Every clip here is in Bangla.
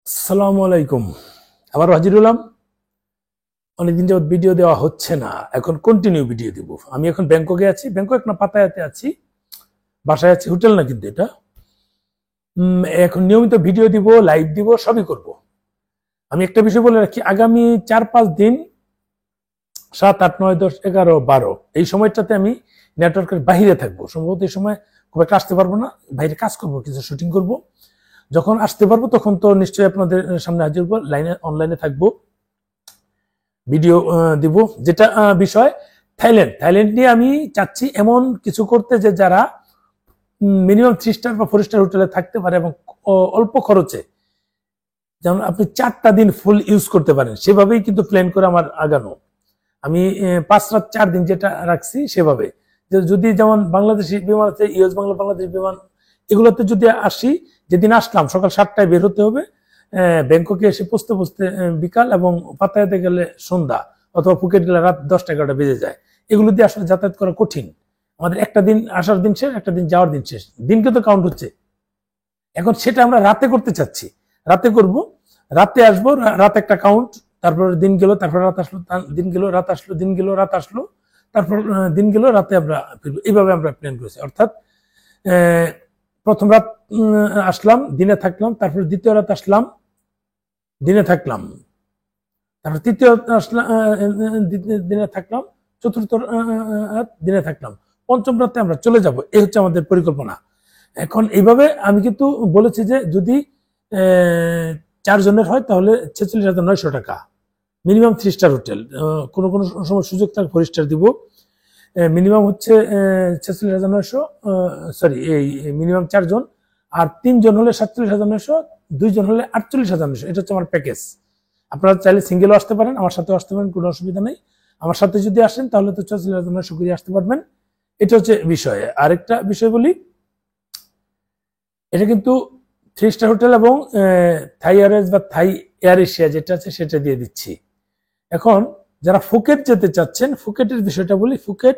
আসসালামু আলাইকুম। আবার হাজির হলাম। অনেকদিন যাবত ভিডিও দেওয়া হচ্ছে না, এখন কন্টিনিউ ভিডিও দিব। আমি এখন ব্যাংককে আছি, ব্যাংকক না পাতায়াতে আছি, বাসায় আছি, হোটেল না কিন্তু এটা। এখন নিয়মিত ভিডিও দিব, লাইভ দিব, সবই করব। আমি একটা বিষয় বলে রাখি, আগামী 4-5 দিন 7, 8, 9, 10, 11, 12 এই সময়টাতে আমি নেটওয়ার্কের বাহিরে থাকবো। সম্ভবত এই সময় খুব একটা আসতে পারবো না, বাইরে কাজ করব, কিছু শুটিং করব। যখন আসতে পারবো তখন তো নিশ্চয়ই আপনাদের সামনে হাজির হবো, অনলাইনে থাকবো, ভিডিও দিব। যেটা বিষয় থাইল্যান্ড নিয়ে আমি চাচ্ছি এমন কিছু করতে যে যারা মিনিমাম 3 স্টার বা 4 স্টার হোটেলে থাকতে পারে এবং অল্প খরচে যেমন আপনি 4টা দিন ফুল ইউজ করতে পারেন, সেভাবেই কিন্তু প্ল্যান করে আমার আগানো। আমি 5 রাত 4 দিন যেটা রাখছি সেভাবে, যে যদি যেমন বাংলাদেশি বিমান আছে, ইউএস বাংলাদেশ বিমান, এগুলোতে যদি আসি, যেদিন আসলাম সকাল 7টায় বের হতে হবে, ব্যাংককে এসে পৌঁছতে বিকাল, এবং পাতায়াতে গেলে সন্ধ্যা, অথবা ফুকেট গেলে রাত 10টা 11টা বেজে যায়। এগুলো দিয়ে আসলে যাতায়াত করা কঠিন। আমাদের একটা দিন আসার দিন শেষ, একটা দিন যাওয়ার দিন শেষ, দিন কিন্তু কাউন্ট হচ্ছে। এখন সেটা আমরা রাতে করতে চাচ্ছি, রাতে করব, রাতে আসবো, রাত একটা কাউন্ট, তারপর দিন গেল, তারপর রাত আসলো, দিন গেল, রাত আসলো, দিন গেল, রাত আসলো, তারপর দিন গেল, রাতে আমরা ফিরবো। এইভাবে আমরা প্ল্যান করেছি। অর্থাৎ প্রথম রাত আসলাম, দিনে থাকলাম, তারপর দ্বিতীয় রাত আসলাম, দিনে থাকলাম, তারপর তৃতীয় আসলাম, দিনে থাকলাম, চতুর্থ রাত দিনে থাকলাম, পঞ্চম রাতে আমরা চলে যাব। এই হচ্ছে আমাদের পরিকল্পনা। এখন এইভাবে আমি কিন্তু বলেছি যে যদি 4 জনের হয় তাহলে 46,900 টাকা, মিনিমাম 3 স্টার হোটেল, কোনো কোনো সময় সুযোগ থাকলে 4 স্টার দিব। মিনিমাম হচ্ছে 46,900, সরি, এই মিনিমাম 4 জন, আর 3 জন হলে 47,900, 2 জন হলে 48,900। এটা হচ্ছে আমার প্যাকেজ। আপনারা চাইলে সিঙ্গেলও আসতে পারেন, আমার সাথেও আসতে পারেন, কোনো অসুবিধা নেই। আমার সাথে যদি আসেন তাহলে তো 46,900 করে আসতে পারবেন। এটা হচ্ছে বিষয়। আরেকটা বিষয় বলি, এটা কিন্তু 3 স্টার হোটেল এবং থাই এয়ারওয়েজ বা থাই এয়ার এশিয়া যেটা আছে সেটা দিয়ে দিচ্ছি। এখন যারা ফুকেট যেতে চাচ্ছেন, ফুকেটের বিষয়টা বলি। ফুকেট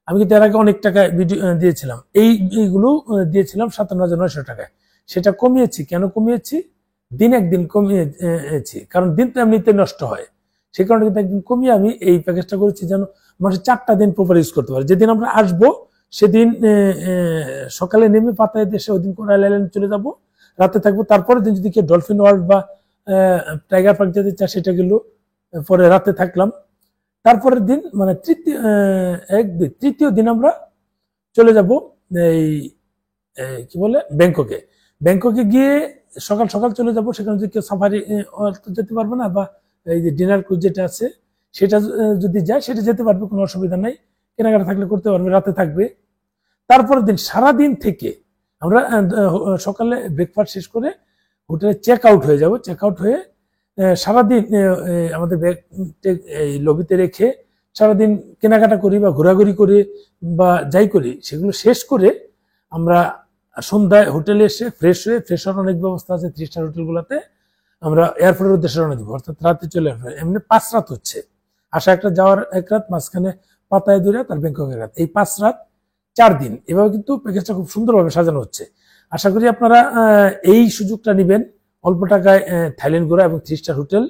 আমি কিন্তু এর আগে অনেক টাকায় ভিডিও দিয়েছিলাম, এইগুলো দিয়েছিলাম 57,900 টাকায়। সেটা কমিয়েছি। কেন কমিয়েছি? দিন একদিন কমিয়েছি, কারণ দিন তো এমনিতে নষ্ট হয়। সেই কারণে কিন্তু একদিন কমিয়ে আমি এই প্যাকেজটা করেছি, যেন মানুষ 4টা দিন প্রপার ইউজ করতে পারে। যেদিন আমরা আসবো সেদিন সকালে নেমে পাতায় দেশে ওই দিন কোরাল আইল্যান্ড চলে যাব, রাতে থাকবো। তারপরের দিন যদি কেউ ডলফিন ওয়ার্ল্ড বা টাইগার পার্ক যেতে চায় সেটা গেল, পরে রাতে থাকলাম। তারপরের দিন মানে তৃতীয় দিন আমরা চলে যাব এই কি বলে ব্যাংককে। ব্যাংককে গিয়ে সকাল সকাল চলে যাব। সেখানে যদি কেউ সাফারি যেতে পারবে না, বা এই যে ডিনার ক্রুজ যেটা আছে সেটা যদি যায় সেটা যেতে পারবে, কোনো অসুবিধা নাই, কেনাকাটা থাকলে করতে পারবে, রাতে থাকবে। তারপরের দিন সারাদিন থেকে আমরা সকালে ব্রেকফাস্ট শেষ করে হোটেলে চেক আউট হয়ে যাব। চেক আউট হয়ে সারাদিন আমাদের ব্যাগ এই লবিতে রেখে সারাদিন কেনাকাটা করি বা ঘোরাঘুরি করি বা যাই করি, সেগুলো শেষ করে আমরা সন্ধ্যায় হোটেলে এসে ফ্রেশ হওয়ার অনেক ব্যবস্থা আছে 3 স্টার হোটেলগুলোতে, আমরা এয়ারপোর্টের উদ্দেশ্যে রওনা দিব। অর্থাৎ রাতে চলে আসবে। এমনি 5 রাত হচ্ছে, আসা একটা যাওয়ার 1 রাত, মাঝখানে পাতায় 2 রাত, আর ব্যাংকক 1 রাত। এই 5 রাত 4 দিন। এভাবে কিন্তু প্যাকেজটা খুব সুন্দরভাবে সাজানো হচ্ছে। আশা করি আপনারা এই সুযোগটা নেবেন, অল্প টাকায় থাইল্যান্ড ঘোরা এবং 3 স্টার হোটেল।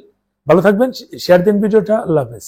ভালো থাকবেন, শেয়ার দিন ভিডিওটা। আল্লাহ হাফেজ।